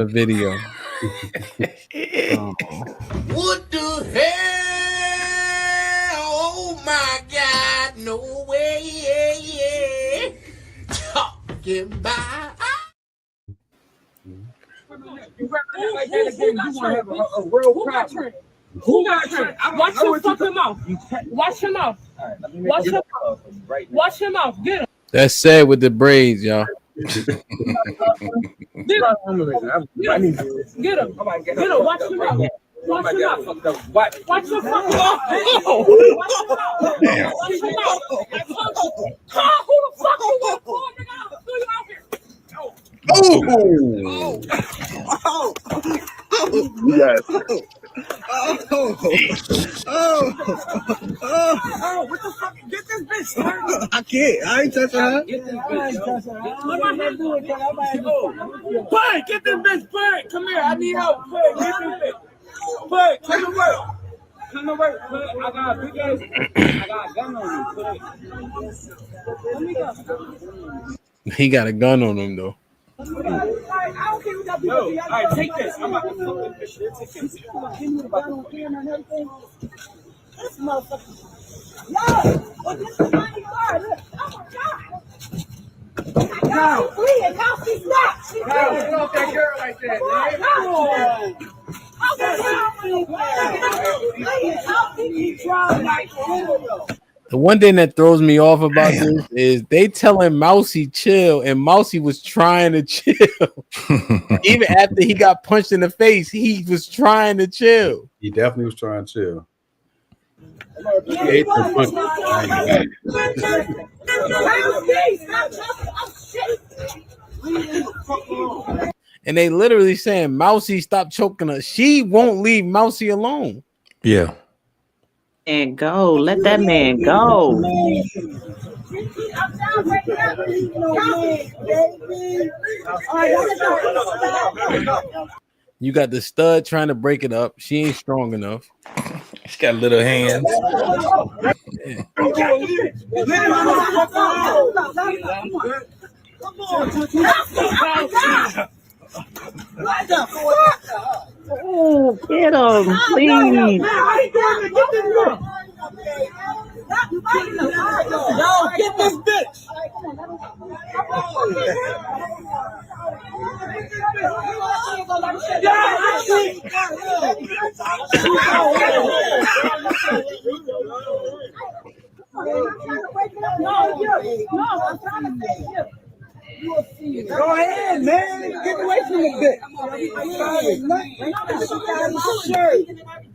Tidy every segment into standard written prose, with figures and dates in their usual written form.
The video. Oh. What the hell? Oh my God! No way! Talking about. Who got trained? Watch your fucking mouth. Watch your mouth. Watch your mouth. Watch your mouth. Get him. That's sad with the braids, y'all. Get him. Get him. Get him. Watch your mouth. Watch your mouth. Watch your fucking mouth. Watch your mouth. Call who the fuck you want to call, nigga? I'll throw you out here. Yes. What the fuck? Get this bitch. I can't. I ain't touching her. Bud, get this bitch. Bud, come here. I need help. Bud, get this bitch. Bud, come to work. Come to work. Bud, I got a big ass. I got a gun on you. Bud. Let me go. He got a gun on him though. I don't care what that be. All right, take this. I'm about to fuck this shit. Take this. Give me the gun on camera and everything. This motherfucker. Yo, well, this is my car. Look. Oh my God. No, please, how she's not. She's not. Get off that girl like that. The one thing that throws me off about this is they telling Mousy chill, and Mousy was trying to chill. Even after he got punched in the face, he was trying to chill. He definitely was trying to chill. He ate the punch. And they literally saying, Mousy, stop choking her. She won't leave Mousy alone. Yeah. And go. Let that man go. You got the stud trying to break it up. She ain't strong enough. She got little hands. What the fuck? Oh, get him, please. Yo, get this bitch. Go ahead, man. Get away from the bitch.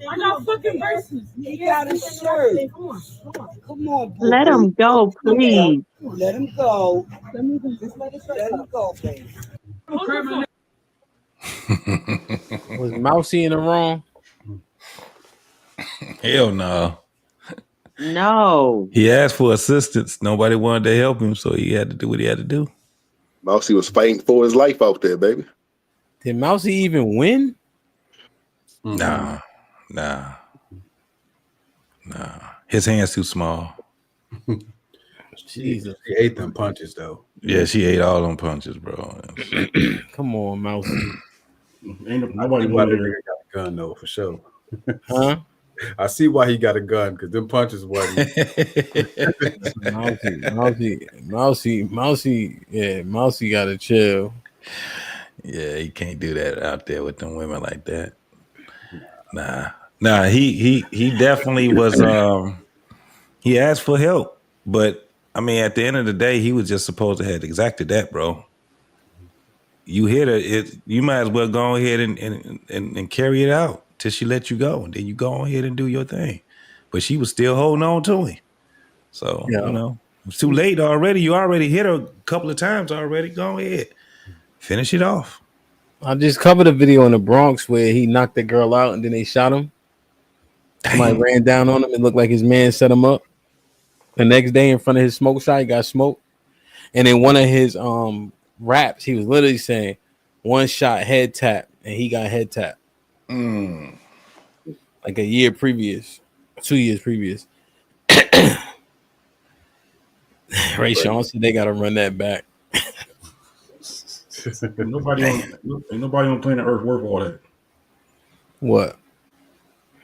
I got fucking verses. He got his shirt. Come on, bro. Let him go, please. Let him go. Let him go, baby. Was Mousy in the wrong? Hell no. No. He asked for assistance. Nobody wanted to help him, so he had to do what he had to do. Mousy was fighting for his life out there, baby. Did Mousy even win? Nah. His hands too small. Jesus. She ate them punches though. Yeah, she ate all them punches, bro. Come on, Mousy. Ain't nobody got a gun though, for sure. Huh? I see why he got a gun, because them punches wasn't. Mousy gotta chill. Yeah, he can't do that out there with them women like that. Nah, he definitely was he asked for help, but I mean at the end of the day, he was just supposed to have exacted that, bro. You hit her, you might as well go ahead and carry it out till she let you go, and then you go ahead and do your thing. But she was still holding on to him. So, Yeah. you know, it's too late already. You already hit her a couple of times already. Go ahead. Finish it off. I just covered a video in the Bronx where he knocked the girl out and then they shot him. Somebody ran down on him. It looked like his man set him up. The next day in front of his smoke shop, he got smoked. And in one of his raps, he was literally saying, one shot head tap, and he got head tap. Like a year previous, 2 years previous. Ray Sean said they got to run that back. Ain't nobody on planet Earth worth all that What?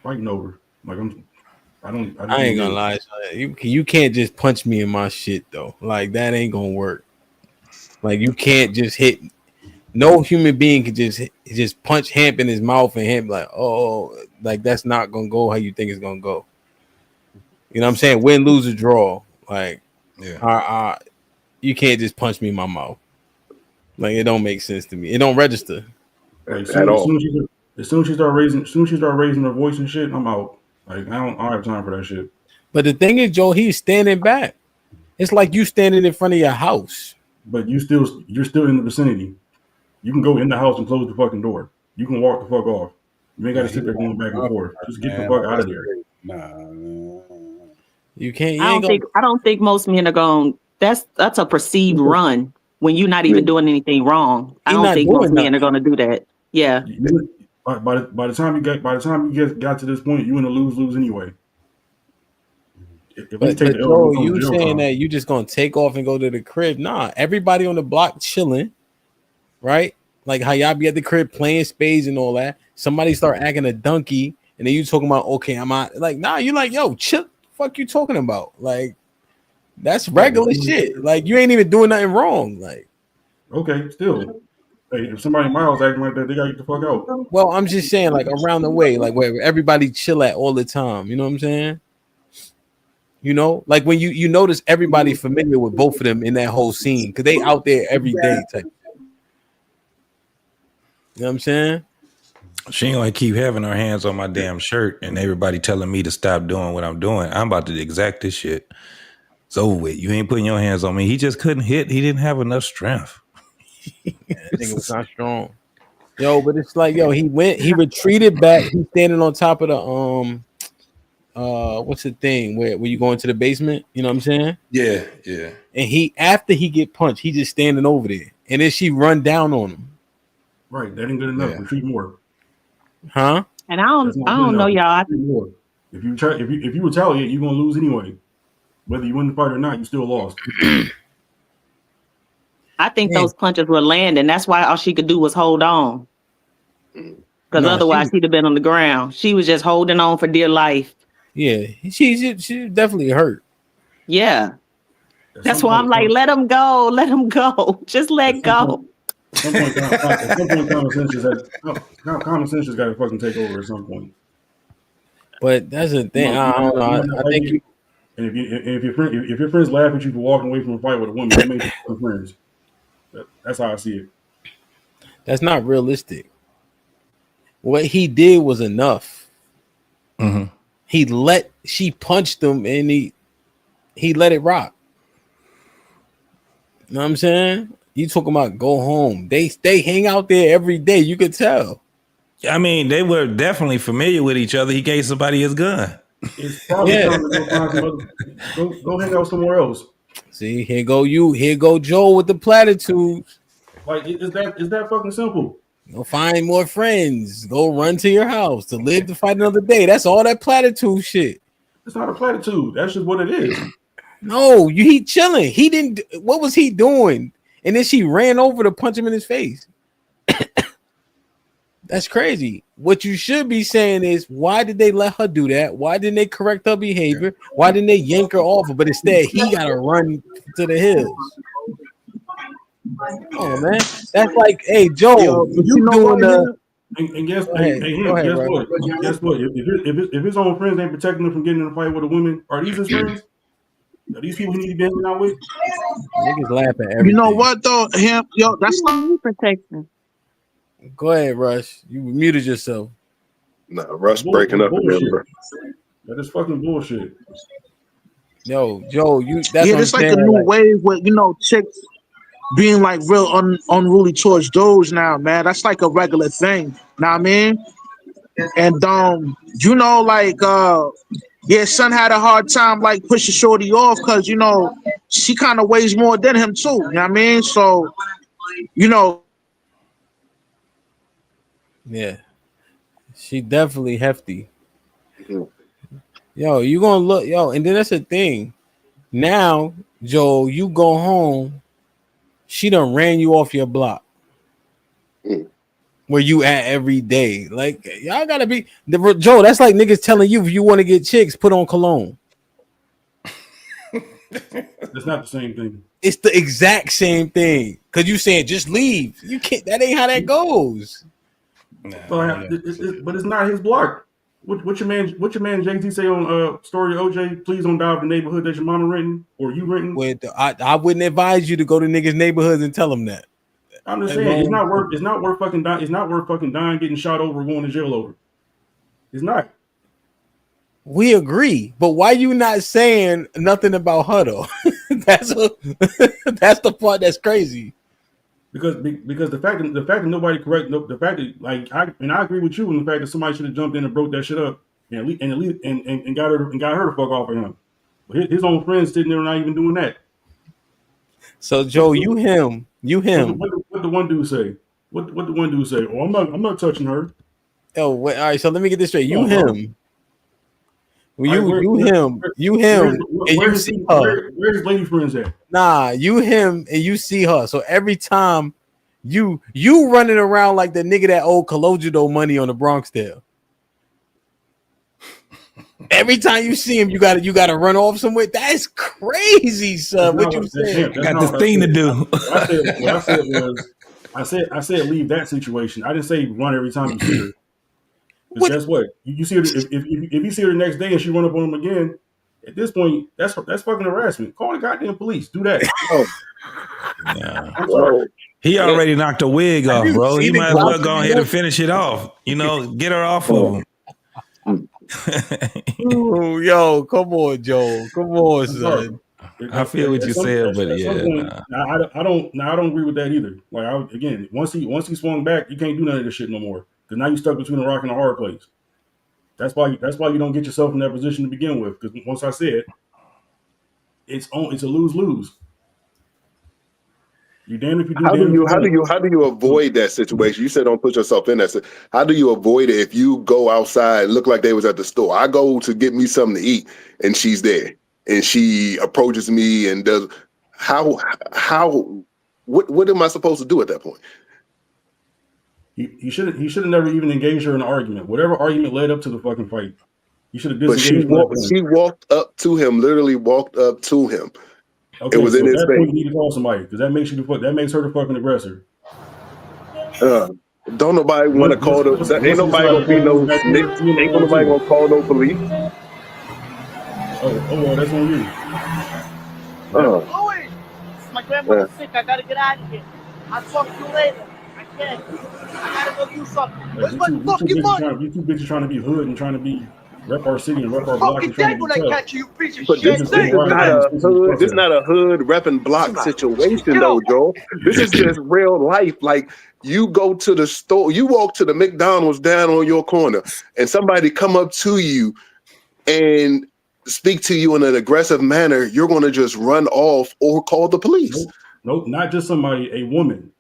fighting over. Like I I just ain't don't gonna lie. You can't just punch me in my shit though. Like that ain't gonna work. Like you can't just hit. No human being can just punch Hamp in his mouth and Hamp like, oh, like that's not gonna go how you think it's gonna go. You know what I'm saying? Win, lose, or draw. Like, you can't just punch me in my mouth. Like it don't make sense to me. It don't register. Like at all. as soon as she start raising her voice and shit, I'm out. Like I don't have time for that shit. But the thing is, Joe, he's standing back. It's like you standing in front of your house. But you're still in the vicinity. You can go in the house and close the fucking door. You can walk the fuck off. You ain't got to sit there going back and forth. Just get the fuck out of there. Nah. You can't. You I ain't don't think. I don't think most men are going. That's a perceived run when you're not even doing anything wrong. I don't think most men are going to do that. Yeah. By the time you got to this point, you in a lose anyway. But Joe, you saying that you just gonna take off and go to the crib? Nah, everybody on the block chilling, right? Like how y'all be at the crib playing spades and all that. Somebody start acting a donkey, and then you talking about okay, I'm out. Like nah, you like yo, chill. Fuck you talking about? Like that's regular shit. Like you ain't even doing nothing wrong. Like okay, still. Hey, if somebody in my house acting like that, they gotta get the fuck out. well, I'm just saying, like around the way, like where everybody chill at all the time. You know what I'm saying? You know, like when you notice everybody familiar with both of them in that whole scene because they out there every day type. You know what I'm saying? She ain't gonna keep having her hands on my damn shirt and everybody telling me to stop doing what I'm doing. I'm about to exact this shit. It's over with. You ain't putting your hands on me. He just couldn't hit. He didn't have enough strength. That nigga was not strong. Yo, but it's like, yo, he retreated back. He's standing on top of the what's the thing where you go into the basement? You know what I'm saying? Yeah. And after he get punched, he just standing over there. And then she run down on him. Right, that ain't good enough. Retreat more. Huh? And I don't know, y'all. If you retaliate, you're gonna lose anyway. Whether you win the fight or not, you still lost. I think those punches were landing. That's why all she could do was hold on. Because otherwise she'd have been on the ground. She was just holding on for dear life. Yeah, she definitely hurt. Yeah. That's why I'm like, let him go. Let him go. Just let go. At some point, common sense just got to fucking take over at some point. But that's the thing. I don't know. I think if your friends laugh at you for walking away from a fight with a woman, they make you friends. That's how I see it. That's not realistic. What he did was enough. Mm-hmm. She punched him and he let it rock. You know what I'm saying? You talking about go home. They hang out there every day. You could tell. I mean, they were definitely familiar with each other. He gave somebody his gun. It's probably time to go find some go hang out somewhere else. See, here go Joe with the platitudes. Like is that fucking simple? Go find more friends. Go run to your house to live to fight another day. That's all that platitude shit. It's not a platitude. That's just what it is. No, he chilling. He didn't. What was he doing? And then she ran over to punch him in his face. That's crazy. What you should be saying is, why did they let her do that? Why didn't they correct her behavior? Why didn't they yank her off? But instead, he got to run to the hills. Oh man, that's like, hey Joe, you doing the? And guess what? Guess what? If his own friends ain't protecting him from getting in a fight with a woman, are these his friends? Are these people he need to be hanging out with? Niggas laugh at everything. You know what though, him, yo, that's protection. Go ahead, Rush. You muted yourself. Nah, Rush breaking up again, bro. That is fucking bullshit. Yo, Joe, that's it's like a new wave with chicks being like real unruly towards dudes now, man. That's like a regular thing. Know what I mean? And son had a hard time like pushing shorty off because she kind of weighs more than him too. You know what I mean? So, yeah, she definitely hefty. Yo, you gonna look, and then that's the thing. Now, Joe, you go home. She done ran you off your block. where you at every day. Like y'all gotta be Joe. That's like niggas telling you if you want to get chicks, put on cologne. That's not the same thing. It's the exact same thing. Cause you saying just leave. You can't. That ain't how that goes. But it's not his block. What your man Jay-Z say on Story OJ? Please don't die of the neighborhood that your mama renting or you renting. I wouldn't advise you to go to niggas' neighborhoods and tell them that. I'm just saying it's not worth fucking dying, getting shot over, going to jail over. It's not. We agree, but why you not saying nothing about her though? That's the part that's crazy. Because the fact that nobody the fact that like I agree with you in the fact that somebody should have jumped in and broke that shit up and got her to fuck off of him. But his own friends sitting there not even doing that. So Joe, you him. What the one dude say? What the one dude say? Oh, I'm not touching her. Oh, wait, all right. So let me get this straight. You him. You him, and you see her. Where's his lady friends at? Nah, you him, and you see her. So every time you running around like the nigga that owed Cologado money on the Bronx Tale. Every time you see him, you gotta run off somewhere. That's crazy, son. What you saying? Got this thing to do. I said leave that situation. I didn't say run every time you see her. Guess what? You see her if you see her the next day and she run up on him again. At this point, that's fucking harassment. Call the goddamn police. Do that. Yeah. I'm sorry. He already knocked a wig off, bro. He might as well go ahead and finish it off. You know, get her off of him. Ooh, yo, come on, Joe. Come on, son. I feel what you said, but yeah. I don't agree with that either. Like again, once he swung back, you can't do none of this shit no more. Because now you're stuck between a rock and a hard place. That's why you don't get yourself in that position to begin with. Because once I said it's a lose-lose. You damn if you do. How do you avoid that situation? You said don't put yourself in that. How do you avoid it if you go outside, look like they was at the store? I go to get me something to eat, and she's there, and she approaches me and does what am I supposed to do at that point? He should have never even engaged her in an argument. Whatever argument led up to the fucking fight, you should have disengaged. But she walked up to him, literally walked up to him. Okay, it was in his face. You need to call somebody because that makes her the fucking aggressor. Don't nobody want to call the. Ain't nobody gonna be no snitch. Ain't nobody gonna call no police. Oh, well, that's on you. Louis, my grandmother's sick. I gotta get out of here. I'll talk to you later. I can't. I gotta go do something. Where's my fucking money? You too busy trying to be hood and trying to be rep our city and rep our block. Fucking dead when I catch you, piece of but shit. This is not a hood repping block situation, though, Joe. This is just real life. Like you go to the store, you walk to the McDonald's down on your corner, and somebody come up to you and speak to you in an aggressive manner. You're going to just run off or call the police. Nope, not just somebody, a woman.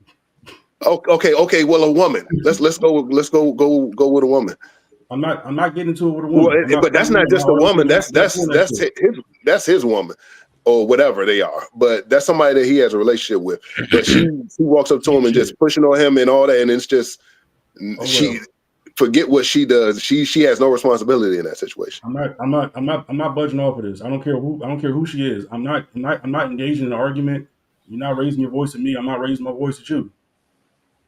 Okay. Well, a woman. Let's go with a woman. I'm not getting into it with a woman. Well, but that's not just a woman. That's his woman, or whatever they are. But that's somebody that he has a relationship with. But she walks up to him and just pushing on him and all that, and it's just she forget what she does. She has no responsibility in that situation. I'm not budging off of this. I don't care who she is. I'm not engaging in an argument. You're not raising your voice at me. I'm not raising my voice at you.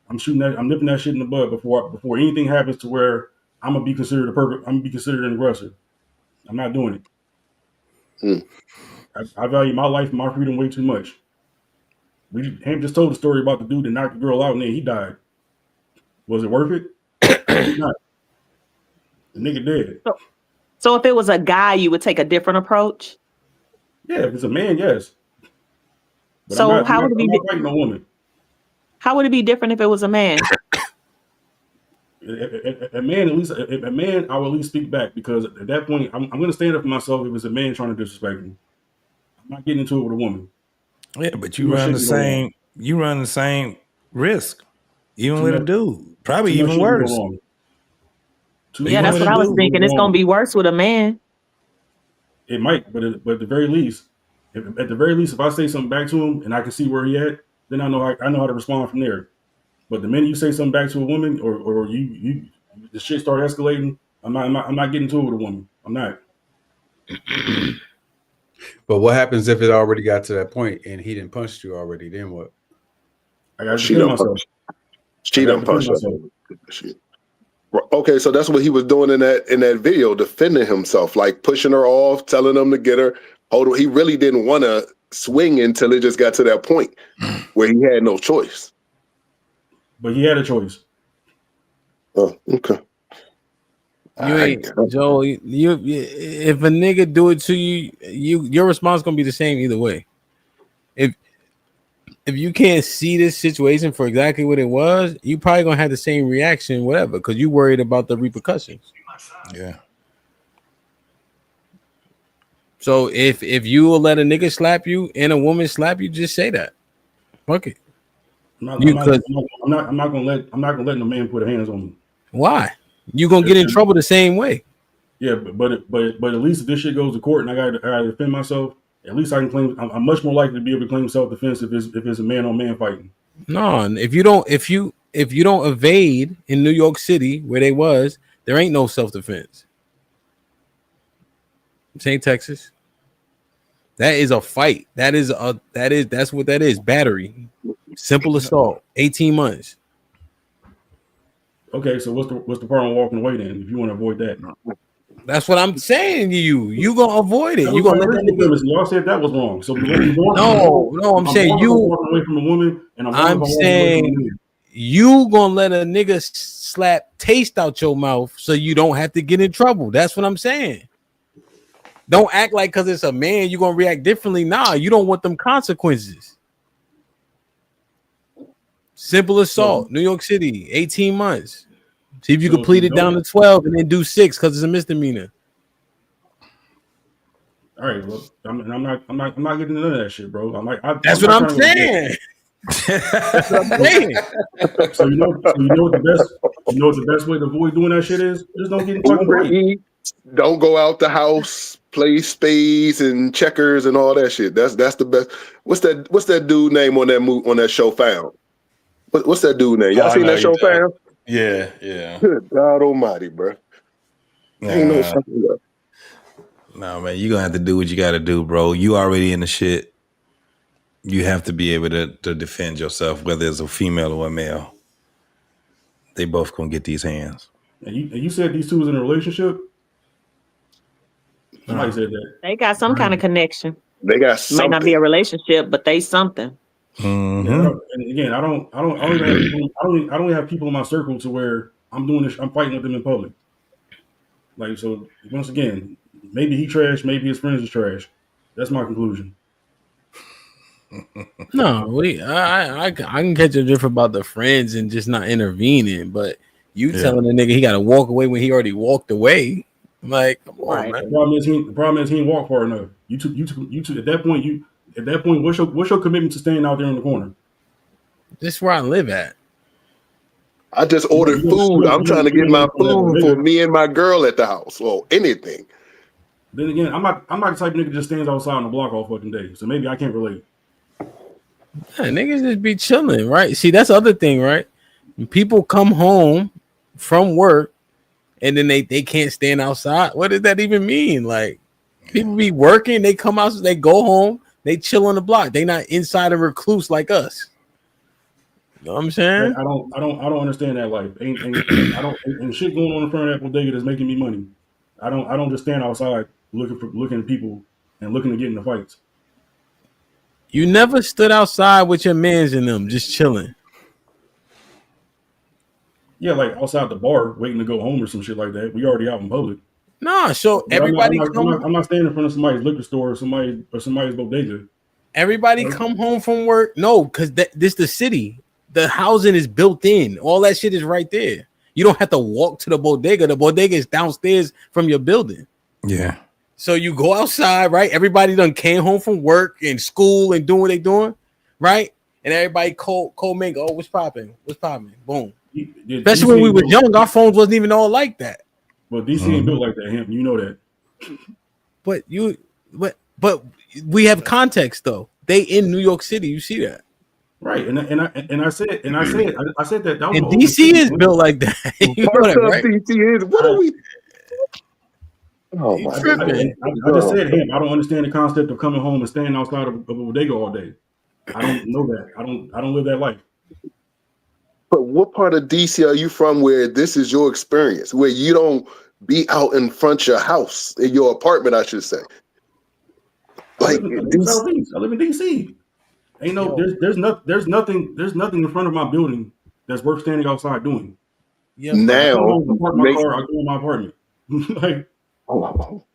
I'm nipping that shit in the bud before anything happens to where I'm gonna be considered an aggressor. I'm not doing it. I value my life and my freedom way too much. Ham just told the story about the dude that knocked the girl out and then he died. Was it worth it? Not. The nigga dead. So if it was a guy, you would take a different approach? Yeah, if it's a man, yes. But so how would it be? I'm not fighting a woman. How would it be different if it was a man? A man, at least, a man, I will at least speak back because at that point, I'm going to stand up for myself if it's a man trying to disrespect me. I'm not getting into it with a woman. Yeah, but you run the same risk, even with a dude. Probably even worse. Yeah, that's what I was thinking. It's going to be worse with a man. It might, but at the very least, if I say something back to him and I can see where he at, then I know how to respond from there. But the minute you say something back to a woman, or you the shit start escalating, I'm not getting to it with a woman. I'm not. But what happens if it already got to that point and he didn't punch you already? Then what? I gotta She defend done myself. punched. She I gotta done defend punched myself. her. Okay, so that's what he was doing in that video, defending himself, like pushing her off, telling them to get her. Hold on, he really didn't want to swing until it just got to that point where he had no choice. But he had a choice. Oh, okay. You ain't Joe. You if a nigga do it to you, your response gonna be the same either way. If you can't see this situation for exactly what it was, you probably gonna have the same reaction, whatever, because you worried about the repercussions. Yeah. So if you will let a nigga slap you and a woman slap you, just say that. Fuck it. I'm not gonna let no man put hands on me. Why? You gonna get in trouble the same way. Yeah, but at least if this shit goes to court and I gotta defend myself, at least I can claim. I'm much more likely to be able to claim self-defense if it's a man on man fighting. No, if you don't evade in New York City where they was, there ain't no self-defense. St. Texas. That is a fight. That's what that is. Battery. Simple assault. 18 months. Okay, so what's the problem walking away then? If you want to avoid that, that's what I'm saying to you. You gonna avoid it. You gonna let that nigga. Y'all said that was wrong. So no. I'm saying you walking away from a woman, and I'm saying you gonna let a nigga slap taste out your mouth so you don't have to get in trouble. That's what I'm saying. Don't act like because it's a man you're gonna react differently. Nah, you don't want them consequences. Simple assault, New York City, 18 months. See if you can plead it down to 12 and then do 6 because it's a misdemeanor. All right, well, I'm not getting into none of that shit, bro. That's what I'm saying. That's what I'm saying. So you know what the best way to avoid doing that shit is? Just don't get in fucking fight. Don't go out the house, play spades and checkers and all that shit. That's the best. What's that dude name on that show Found? What's that dude name? Y'all seen that show Found? Yeah. Good God Almighty, bro. Ain't no fucking way. No, man, you gonna have to do what you gotta do, bro. You already in the shit. You have to be able to defend yourself, whether it's a female or a male. They both gonna get these hands. And you said these two was in a relationship? Somebody said that. They got some kind of connection. They got something. Might not be a relationship, but they something. Mm-hmm. Yeah, and again, I don't have people in my circle to where I'm doing this. I'm fighting with them in public. Like, so once again, maybe he trash, maybe his friends is trash. That's my conclusion. No, I can catch a drift about the friends and just not intervening, but telling the nigga he got to walk away when he already walked away. Like, come on, man. The problem is he didn't walk far enough. You took at that point. What's your commitment to staying out there in the corner? This is where I live at. I just ordered food. I'm trying to get my food for me and my girl at the house or anything. Then again, I'm not the type of nigga that just stands outside on the block all fucking day. So maybe I can't relate. Yeah, niggas just be chilling, right? See, that's the other thing, right? When people come home from work and then they can't stand outside. What does that even mean? Like, people be working, they come out, they go home, they chill on the block. They not inside a recluse like us. You know what I'm saying? I don't understand that life. And shit going on in front of that bodega that's making me money. I don't just stand outside looking at people and looking to get into fights. You never stood outside with your mans in them, just chilling. Yeah, like outside the bar, waiting to go home or some shit like that. We already out in public. Nah, so but everybody I'm not standing in front of somebody's liquor store or somebody's bodega. Everybody come home from work. No, because this the city. The housing is built in. All that shit is right there. You don't have to walk to the bodega. The bodega is downstairs from your building. Yeah. So you go outside, right? Everybody done came home from work and school and doing what they doing, right? And everybody cold make, oh, what's popping? What's popping? Boom. Especially when we was young, our phones wasn't even all like that. But DC ain't built like that, Hamp. You know that. But we have context though. They in New York City. You see that? Right, and I said that that was And my open DC is statement. built like that. You know Parts that, of right? DC is what are we? Oh You my tripping. I just said him. I don't understand the concept of coming home and standing outside of a bodega all day. I don't know that. I don't live that life. But what part of DC are you from where this is your experience, where you don't be out in front of your house, in your apartment, I should say? I Like live in DC. Southeast. I live in DC. Ain't no Yo, there's nothing in front of my building that's worth standing outside doing. yeah, Like I man. come Now home, I park my make car, I go in my apartment. Like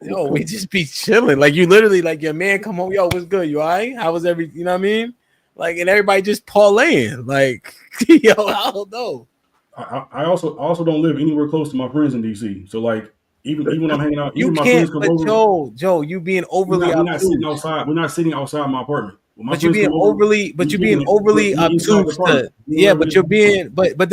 Yo, we just be chilling. Like you literally, like your man come home. Yo, what's good? You all right? How was every? You know what I mean? Like, and everybody just parlaying. Like, yo, I don't know. I also don't live anywhere close to my friends in DC. So like even when I'm hanging out, You even my friends can't. come But over. Joe, you being overly We're not sitting obtuse. outside. We're not sitting outside my apartment. When my But you're friends being come over, overly. But you're being overly we inside the obtuse to. apartment. Do Yeah, whatever but it you're is we do. being. But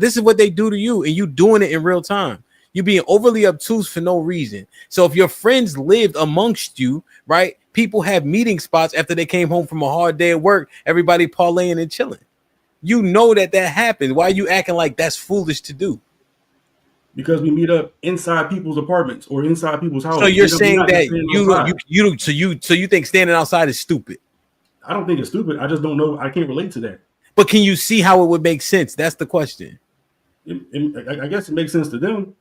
this is what they do to you, and you doing it in real time. You being overly obtuse for no reason. So if your friends lived amongst you, right? People have meeting spots after they came home from a hard day at work. Everybody parlaying and chilling. You know that happens. Why are you acting like that's foolish to do? Because we meet up inside people's apartments or inside people's So houses. you're We're saying not just that standing outside. you think standing outside is stupid. I don't think it's stupid. I just don't know. I can't relate to that. But can you see how it would make sense? That's the question. I guess it makes sense to them.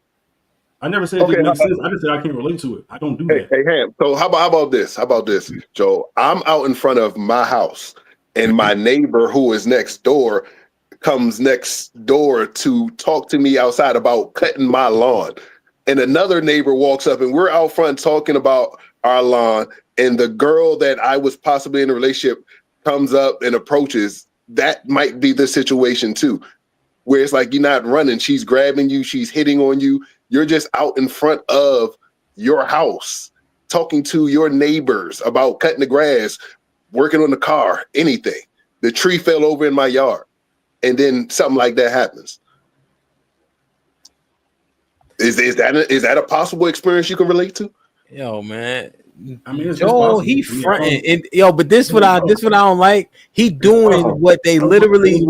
I never said it okay. didn't make sense. I just said I can't relate to it. I don't do that. Hey, Ham. So how about this? How about this, Joe? I'm out in front of my house, and my neighbor who is next door comes next door to talk to me outside about cutting my lawn. And another neighbor walks up, and we're out front talking about our lawn. And the girl that I was possibly in a relationship comes up and approaches. That might be the situation too, where it's like you're not running. She's grabbing you. She's hitting on you. You're just out in front of your house talking to your neighbors about cutting the grass, working on the car, anything. The tree fell over in my yard. And then something like that happens. Is that a possible experience you can relate to? Yo, man. I mean, it's Joe, possible. he I mean, fronting and yo, but this what I don't like. He doing what they literally he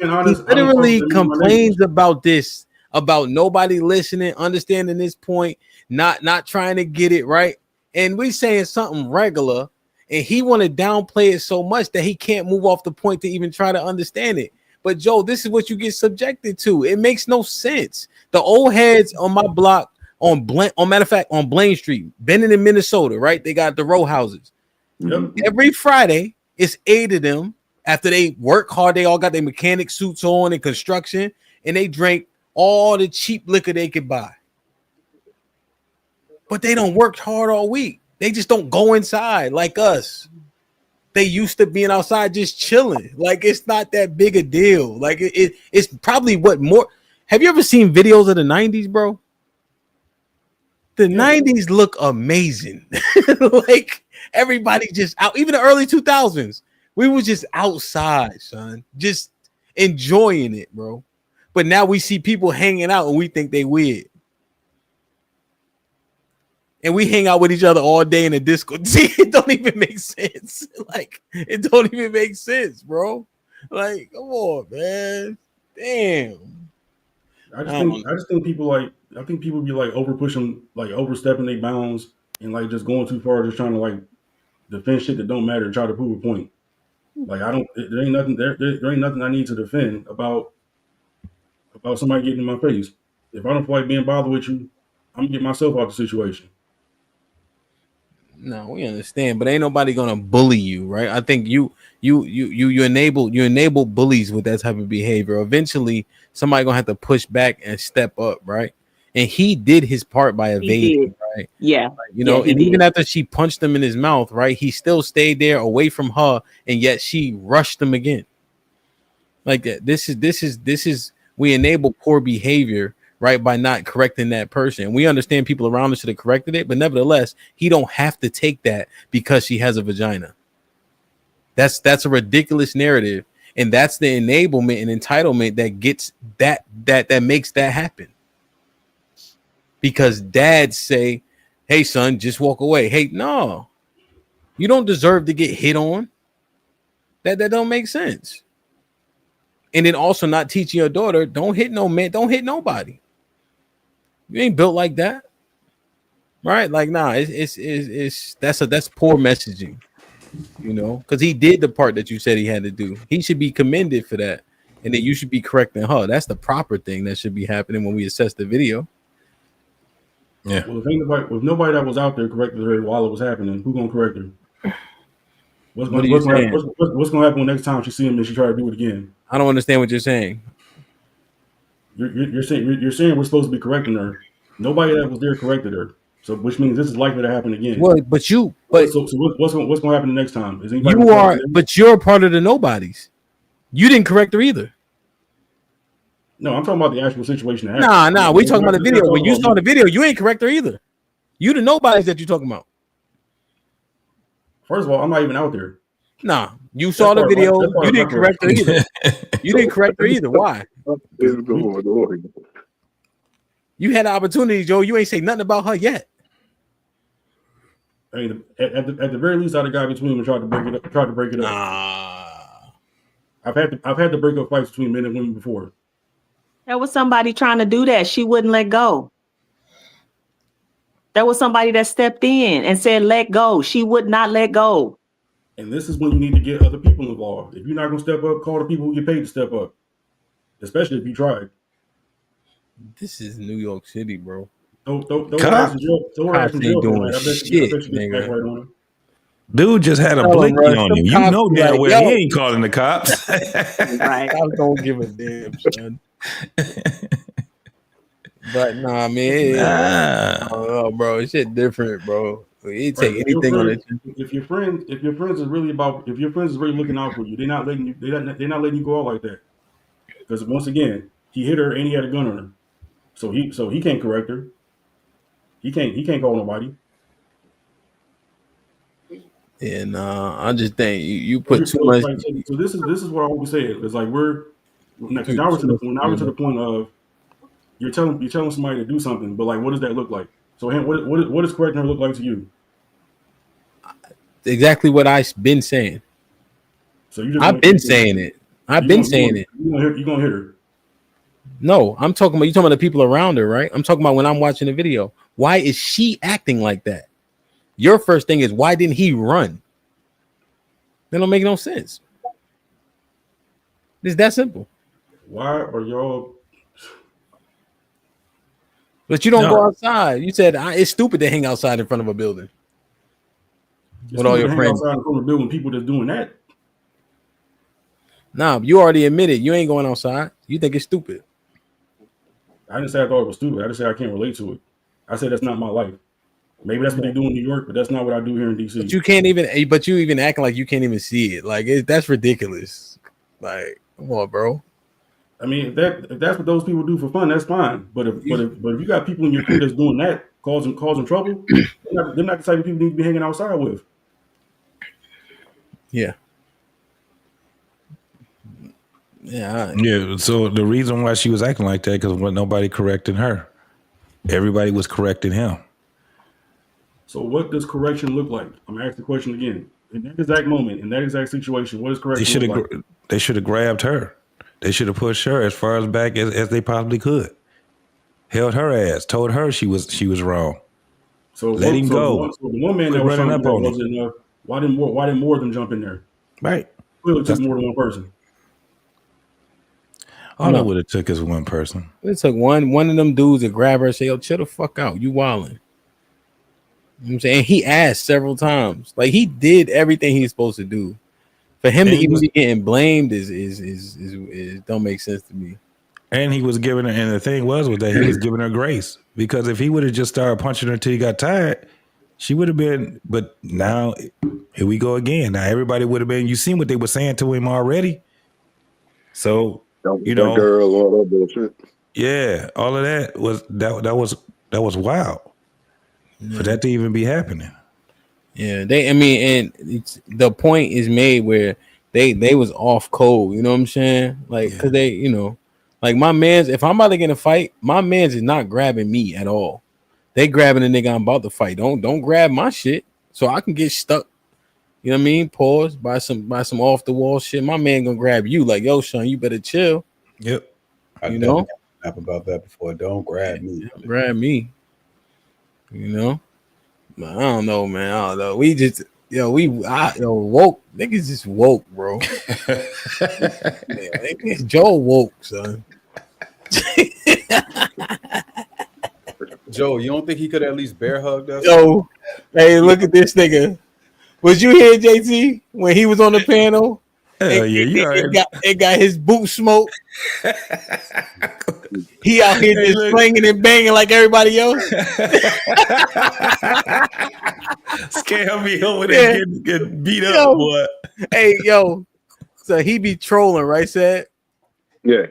I don't talk literally to any of my neighbors. complains about this, about nobody listening, understanding this point, not trying to get it right. And we saying something regular, and he want to downplay it so much that he can't move off the point to even try to understand it. But Joe, this is what you get subjected to. It makes no sense. The old heads on my block on matter of fact, on Blaine Street, Benton in Minnesota, right? They got the row houses. Yep. Every Friday, it's 8 of them. After they work hard, they all got their mechanic suits on and construction, and they drink all the cheap liquor they could buy. But they don't work hard all week. They just don't go inside like us. They used to being outside just chilling. Like it's not that big a deal. Like it's probably what more. Have you ever seen videos of the 90s, bro? The 90s look amazing. Like everybody just out, even the early 2000s. We were just outside, son, just enjoying it, bro. But now we see people hanging out and we think they weird. And we hang out with each other all day in a disco. See, it don't even make sense. Like, it don't even make sense, bro. Like, come on, man. Damn. I just think people be like over pushing, like overstepping their bounds and like just going too far, just trying to like defend shit that don't matter and try to prove a point. Like there ain't nothing there ain't nothing I need to defend about somebody getting in my face. If I don't feel like being bothered with you, I'm gonna get myself out the situation. No, we understand, but ain't nobody gonna bully you, right? I think you enable bullies with that type of behavior. Eventually, somebody gonna have to push back and step up, right? And he did his part by evading, right? Yeah, You know, he and did. even after she punched him in his mouth, right? He still stayed there away from her, and yet she rushed him again. Like that. This is we enable poor behavior, right, by not correcting that person. We understand people around us should have corrected it, but nevertheless, he don't have to take that because she has a vagina. That's a ridiculous narrative, and that's the enablement and entitlement that gets that makes that happen. Because dads say, "Hey, son, just walk away." Hey, no, you don't deserve to get hit on. That don't make sense. And then also not teaching your daughter, don't hit no man, don't hit nobody. You ain't built like that. Right? Like, nah, that's poor messaging, you know, because he did the part that you said he had to do. He should be commended for that. And then you should be correcting her. That's the proper thing that should be happening when we assess the video. Yeah. Well, if nobody that was out there corrected her while it was happening, who gonna correct her? What's gonna happen next time she see him and she try to do it again? I don't understand what you're saying. You're saying we're supposed to be correcting her. Nobody that was there corrected her. So, which means this is likely to happen again. Well, but so what's going to happen the next time? Is but you're a part of the nobodies. You didn't correct her either. No, I'm talking about the actual situation. Nah. We talking about the video. When you saw the video, you ain't correct her either. You the nobodies that you're talking about. First of all, I'm not even out there. Nah, you saw the video. You didn't correct her either. You didn't correct her either. Why? You had the opportunity, Joe. You ain't say nothing about her yet. I mean, at the very least, I'd have got between them and tried to break it up. Nah. I've had to break up fights between men and women before. There was somebody trying to do that. She wouldn't let go. There was somebody that stepped in and said, let go. She would not let go. And this is when you need to get other people involved. If you're not going to step up, call the people who get paid to step up. Especially if you tried. This is New York City, bro. Don't ask jail. Doing shit, nigga. Dude just had a blicky on him. You know damn well he ain't calling the cops. Right. I don't give a damn, son. But nah, man. I don't know, bro. It's shit different, bro. You take anything on it. If your friends is really looking out for you, they're not letting you go out like that. Because once again, he hit her and he had a gun on her. So he can't correct her. He can't call nobody. And I just think you put too much. So this is what I always say. It's like we're to the point of you're telling somebody to do something, but like, what does that look like? So what does correcting her look like to you? Exactly what I've been saying. So I've been saying it. I've been saying it. You're gonna hit her. No, I'm talking about you talking about the people around her, right? I'm talking about when I'm watching the video. Why is she acting like that? Your first thing is why didn't he run? That don't make no sense. It's that simple. Why are y'all? But you don't go outside. You said it's stupid to hang outside in front of a building with all your friends. Outside in front of a building, people that's doing that. Nah, you already admitted you ain't going outside. You think it's stupid. I didn't say I thought it was stupid. I just said I can't relate to it. I said that's not my life. Maybe that's what they do in New York, but that's not what I do here in DC. But you can't even. But you even acting like you can't even see it. Like that's ridiculous. Like, come on, bro. I mean, if that's what those people do for fun, that's fine. But if you got people in your crew that's doing that, causing trouble, they're not the type of people you need to be hanging outside with. Yeah. Yeah. So the reason why she was acting like that because wasn't nobody correcting her. Everybody was correcting him. So what does correction look like? I'm gonna ask the question again. In that exact moment, in that exact situation, what is correction look like? They should have grabbed her. They should have pushed her as far as back as they possibly could. Held her ass. Told her she was wrong. So let him go. So the one man that was running up on wasn't enough. Why didn't more of them jump in there? Right. Clearly took more than one person. All I would have took is one person. It took one of them dudes to grab her and say, "Yo, chill the fuck out. You wildin'." You know what I'm saying? He asked several times. Like he did everything he's supposed to do. For him to even be getting blamed is don't make sense to me. And he was giving her, and the thing was that he was giving her grace. Because if he would have just started punching her until he got tired, she would have been, but now here we go again. Now everybody would have been, you seen what they were saying to him already. So that girl, all that bullshit. Yeah, all of that was wild for that to even be happening. Yeah, and the point is made where they was off code. You know what I'm saying? Like, because they, like my man's. If I'm about to get in a fight, my man's is not grabbing me at all. They grabbing the nigga I'm about to fight. Don't grab my shit so I can get stuck. You know what I mean? Pause. Buy some off the wall shit. My man gonna grab you like, yo, son, you better chill. Yep. I You know, snap about that before. Don't grab me. grab me. You know, but I don't know, man. I don't know. We just woke niggas just woke, bro. Yeah, Joe woke, son. Joe, you don't think he could at least bear hug us? Yo, hey, look at this nigga. Was you here, JT, when he was on the panel? Hell yeah, you already. It got his boot smoke. He out here just swinging and banging like everybody else. Scare me over there getting beat up, boy. Hey, yo. So he be trolling, right, Sad? Yeah.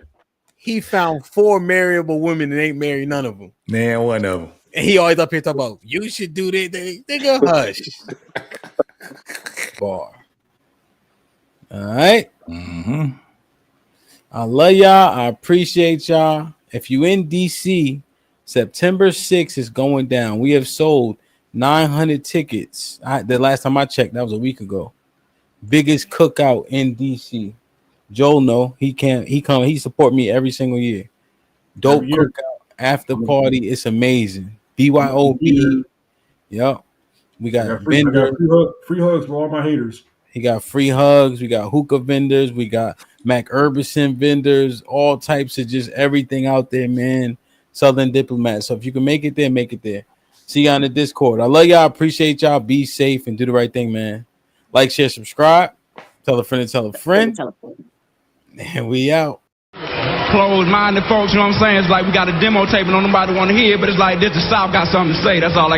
He found 4 marriable women and ain't married none of them. Man, one of them. And he always up here talking about, you should do this. Nigga, hush. Bar. All right. Mm-hmm. I love y'all. I appreciate y'all. If you in DC, September 6th is going down. We have sold 900 tickets. The last time I checked, that was a week ago. Biggest cookout in DC. Joel know he support me every single year. Dope cookout after party. It's amazing. BYOB. Yep. We got free hugs for all my haters. He got free hugs. We got hookah vendors. We got Mac Urbison vendors. All types of just everything out there, man. Southern Diplomat. So if you can make it there, make it there. See y'all on the Discord. I love y'all. Appreciate y'all. Be safe and do the right thing, man. Like, share, subscribe. Tell a friend to tell a friend. And we out. Closed-minded folks, you know what I'm saying? It's like we got a demo tape and nobody want to hear, but it's like this, the South got something to say. That's all I